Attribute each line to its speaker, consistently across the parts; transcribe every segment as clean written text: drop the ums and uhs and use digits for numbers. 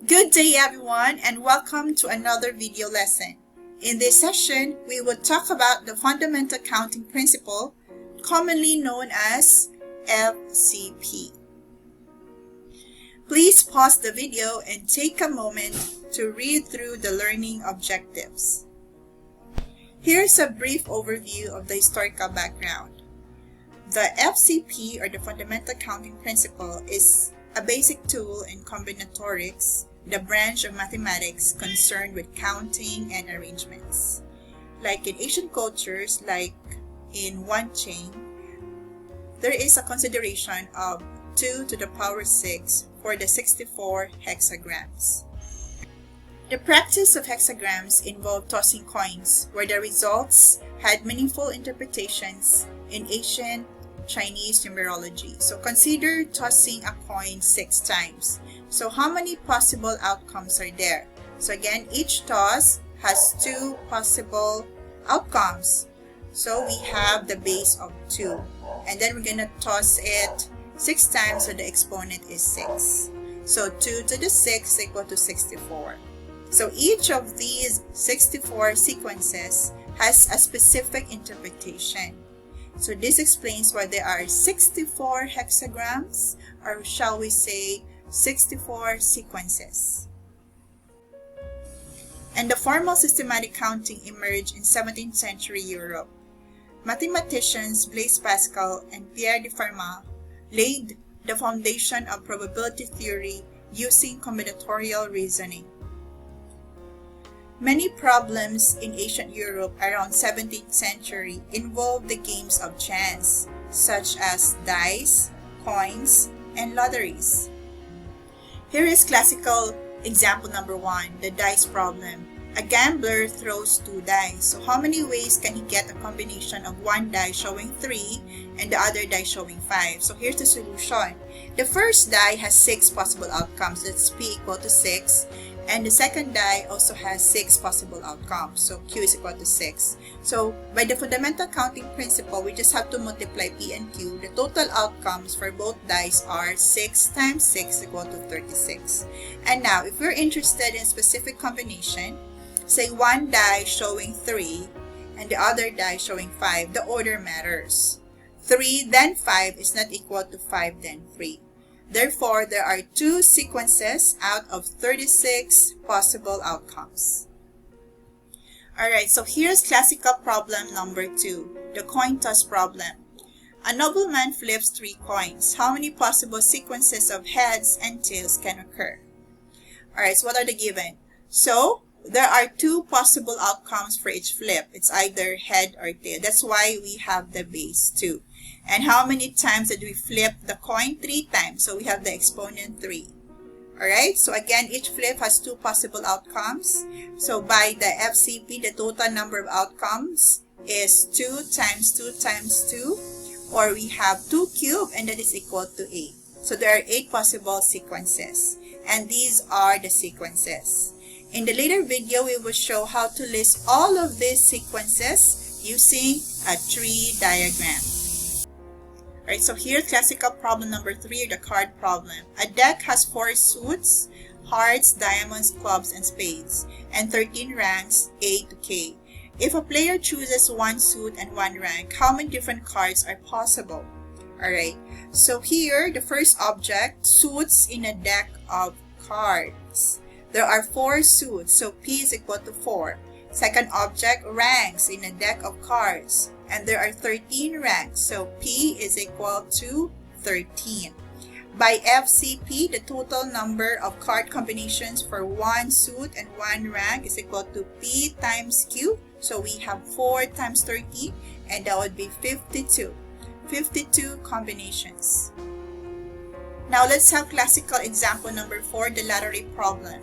Speaker 1: Good day everyone and welcome to another video lesson. In this session, we will talk about the fundamental counting principle, commonly known as FCP. Please pause the video and take a moment to read through the learning objectives. Here's a brief overview of the historical background. The FCP, or the fundamental counting principle, is a basic tool in combinatorics, the branch of mathematics concerned with counting and arrangements. Like in ancient cultures, like in one chain, there is a consideration of 2 to the power 6 for the 64 hexagrams. The practice of hexagrams involved tossing coins, where the results had meaningful interpretations in ancient Chinese numerology. So consider tossing a coin 6 times. So how many possible outcomes are there? So again, each toss has 2 possible outcomes. So we have the base of 2. And then we're going to toss it 6 times, so the exponent is 6. So 2 to the 6 is equal to 64. So each of these 64 sequences has a specific interpretation. So this explains why there are 64 hexagrams, or shall we say 64 sequences. And the formal systematic counting emerged in 17th century Europe. Mathematicians Blaise Pascal and Pierre de Fermat laid the foundation of probability theory using combinatorial reasoning. Many problems in ancient Europe around 17th century involved the games of chance, such as dice, coins, and lotteries. Here is classical example number 1, the dice problem. A gambler throws 2 dice. So how many ways can he get a combination of one die showing 3 and the other die showing 5? So here's the solution. The first die has 6 possible outcomes. That's P equal to 6. And the second die also has 6 possible outcomes. So Q is equal to 6. So by the fundamental counting principle, we just have to multiply P and Q. The total outcomes for both dice are 6 times 6 equal to 36. And now, if we're interested in a specific combination, say one die showing 3 and the other die showing 5, the order matters. 3 then 5 is not equal to 5 then 3. Therefore, there are 2 sequences out of 36 possible outcomes. Alright, so here's classical problem number 2, the coin toss problem. A nobleman flips 3 coins. How many possible sequences of heads and tails can occur? Alright, so what are the given? So, there are 2 possible outcomes for each flip. It's either head or tail. That's why we have the base 2. And how many times did we flip the coin? 3 times. So we have the exponent 3. Alright, so again, each flip has 2 possible outcomes. So by the FCP, the total number of outcomes is 2 times 2 times 2. Or we have 2 cubed, and that is equal to 8. So there are 8 possible sequences. And these are the sequences. In the later video, we will show how to list all of these sequences using a tree diagram. Alright, so here's classical problem number 3, the card problem. A deck has 4 suits, hearts, diamonds, clubs, and spades, and 13 ranks A to K. If a player chooses 1 suit and 1 rank, how many different cards are possible? Alright, so here, the first object, suits in a deck of cards. There are 4 suits, so P is equal to 4. Second object, ranks in a deck of cards. And there are 13 ranks, so P is equal to 13. By FCP, the total number of card combinations for 1 suit and 1 rank is equal to P times Q. So we have 4 times 13, and that would be 52. 52 combinations. Now let's have classical example number 4, the lottery problem.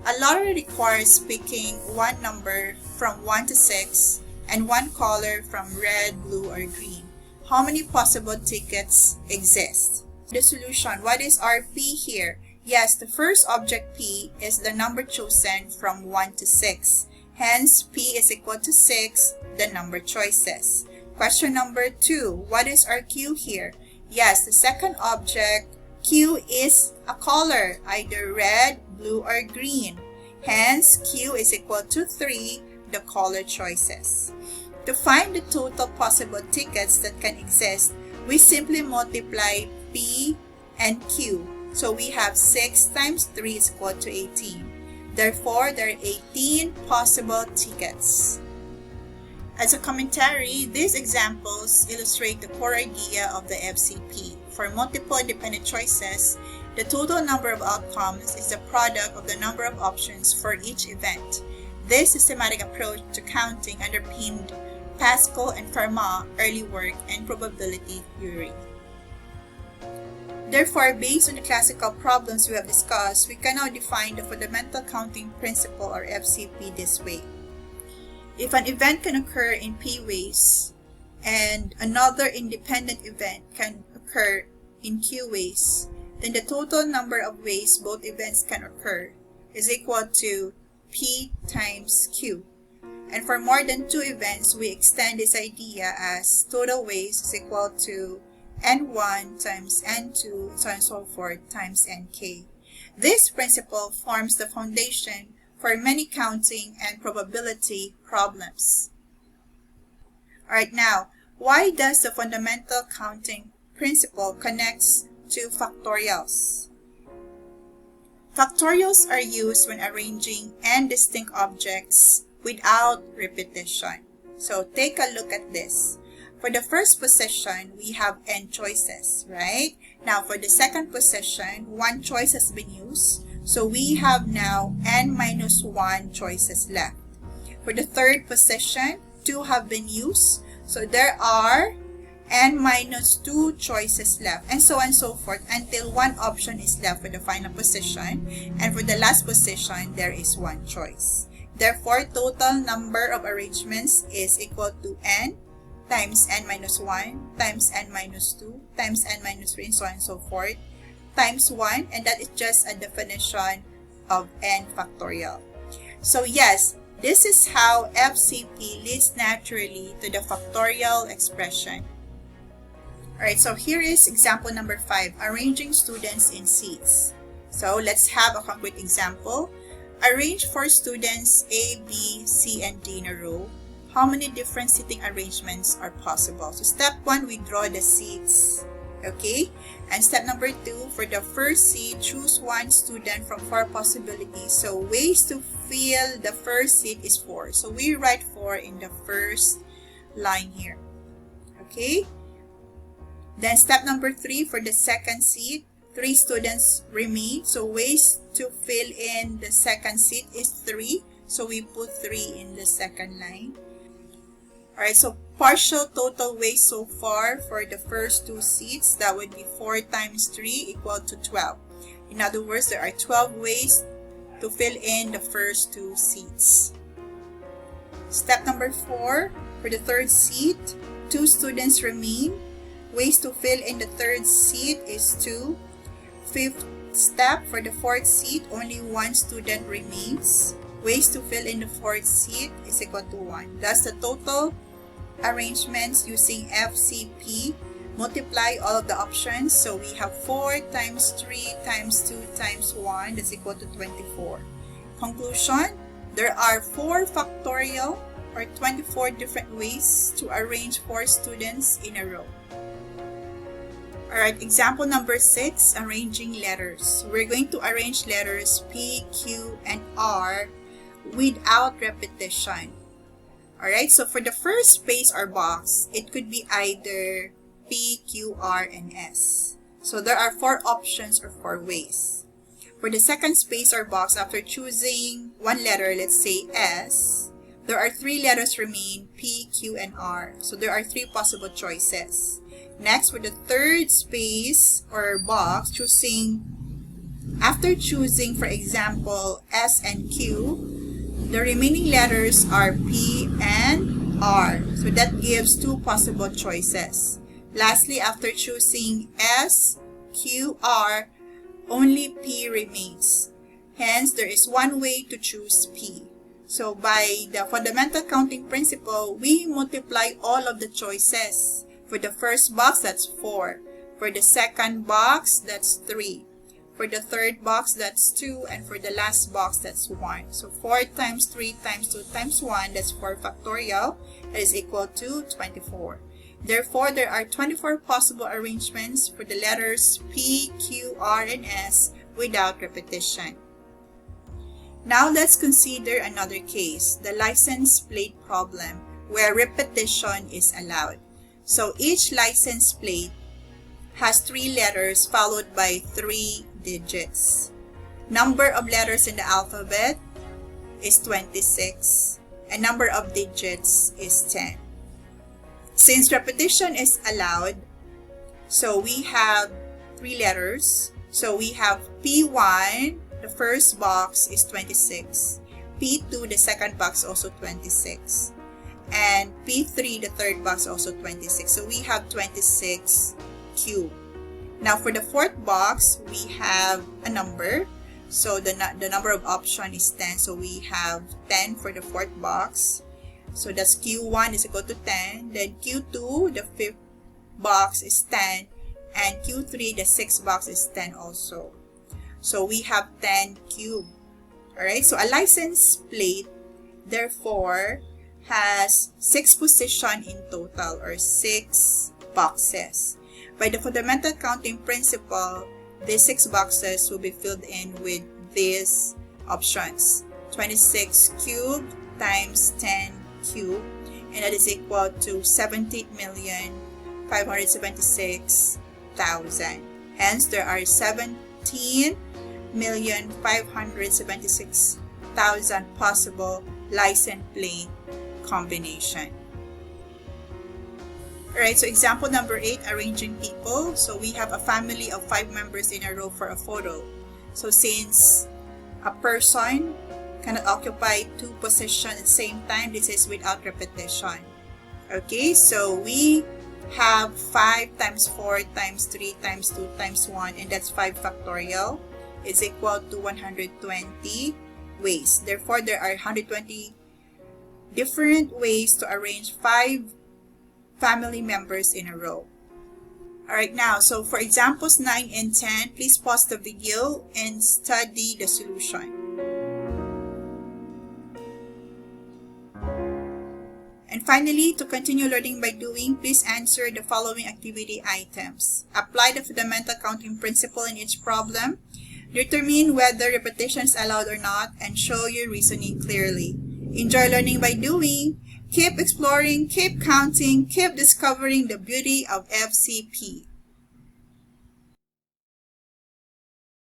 Speaker 1: A lottery requires picking one number from 1 to 6 and one color from red, blue, or green. How many possible tickets exist? The solution, what is our P here? Yes, the first object P is the number chosen from 1 to 6. Hence, P is equal to 6, the number choices. Question number 2, what is our Q here? Yes, the second object Q is a color, either red, blue, or green. Hence, Q is equal to 3, the color choices. To find the total possible tickets that can exist, we simply multiply P and Q. So we have 6 times 3 is equal to 18. Therefore, there are 18 possible tickets. As a commentary, these examples illustrate the core idea of the FCP. For multiple independent choices, the total number of outcomes is the product of the number of options for each event. This systematic approach to counting underpinned Pascal and Fermat's early work in probability theory. Therefore, based on the classical problems we have discussed, we can now define the fundamental counting principle, or FCP, this way. If an event can occur in P ways and another independent event can occur in Q ways, then the total number of ways both events can occur is equal to P times Q. And for more than 2 events, we extend this idea as total ways is equal to N1 times N2, so on and so forth, times Nk. This principle forms the foundation for many counting and probability problems. Alright, now, why does the fundamental counting principle connects to factorials? Factorials are used when arranging n distinct objects without repetition. So take a look at this. For the first position, we have n choices, right? Now, for the second position, 1 choice has been used. So we have now n minus 1 choices left. For the third position, 2 have been used. So there are n minus 2 choices left, and so on and so forth until 1 option is left for the final position. And for the last position, there is 1 choice. Therefore, total number of arrangements is equal to n times n minus 1 times n minus 2 times n minus 3, and so on and so forth, times 1, and that is just a definition of n factorial. So yes, this is how FCP leads naturally to the factorial expression. Alright, so here is example number 5, arranging students in seats. So let's have a concrete example. Arrange 4 students A, B, C, and D in a row. How many different seating arrangements are possible? So step 1, we draw the seats. Okay? And step number 2, for the first seat, choose 1 student from 4 possibilities. So ways to fill the first seat is 4. So we write 4 in the first line here. Okay? Then step number 3, for the second seat, 3 students remain. So ways to fill in the second seat is 3. So we put 3 in the second line. Alright, so partial total ways so far for the first 2 seats, that would be 4 times 3 equal to 12. In other words, there are 12 ways to fill in the first 2 seats. Step number 4, for the third seat, 2 students remain. Ways to fill in the third seat is 2. Fifth step, for the fourth seat, only 1 student remains. Ways to fill in the fourth seat is equal to 1. Thus, the total arrangements using FCP, multiply all of the options. So we have 4 times 3 times 2 times 1, that's equal to 24. Conclusion, there are 4 factorial or 24 different ways to arrange 4 students in a row. Alright, example number 6, arranging letters. We're going to arrange letters P, Q, and R without repetition. Alright, so for the first space or box, it could be either P, Q, R, and S. So there are 4 options or 4 ways. For the second space or box, after choosing 1 letter, let's say S, there are 3 letters remain, P, Q, and R. So there are 3 possible choices. Next, for the third space or box, after choosing, for example, S and Q, the remaining letters are P and R. So that gives 2 possible choices. Lastly, after choosing S, Q, R, only P remains. Hence, there is 1 way to choose P. So by the fundamental counting principle, we multiply all of the choices. For the first box, that's 4. For the second box, that's 3. For the third box, that's 2. And for the last box, that's 1. So 4 times 3 times 2 times 1, that's 4 factorial. That is equal to 24. Therefore, there are 24 possible arrangements for the letters P, Q, R, and S without repetition. Now let's consider another case, the license plate problem, where repetition is allowed. So each license plate has 3 letters followed by 3 digits. Number of letters in the alphabet is 26, and number of digits is 10. Since repetition is allowed, so we have 3 letters. So we have P1, the first box is 26. P2, the second box, also 26. And P3, the third box, also 26. So we have 26 cubed. Now for the fourth box, we have a number. So the number of option is 10. So we have 10 for the fourth box. So that's Q1 is equal to 10. Then Q2, the fifth box, is 10. And Q3, the sixth box, is 10 also. So we have 10 cubed. Alright, so a license plate, therefore, has 6 positions in total, or 6 boxes. By the fundamental counting principle, these 6 boxes will be filled in with these options. 26 cubed times 10 cubed, and that is equal to 17,576,000. Hence, there are 17,576,000 possible license plate combination. Alright, so example number 8, arranging people. So we have a family of 5 members in a row for a photo. So since a person cannot occupy 2 positions at the same time, this is without repetition. Okay, so we have 5 times 4 times 3 times 2 times 1, and that's 5 factorial is equal to 120 ways. Therefore, there are 120 different ways to arrange 5 family members in a row. Alright, now, so for examples 9 and 10, please pause the video and study the solution. And finally, to continue learning by doing, please answer the following activity items. Apply the fundamental counting principle in each problem. Determine whether repetition is allowed or not, and show your reasoning clearly. Enjoy learning by doing. Keep exploring, keep counting, keep discovering the beauty of FCP.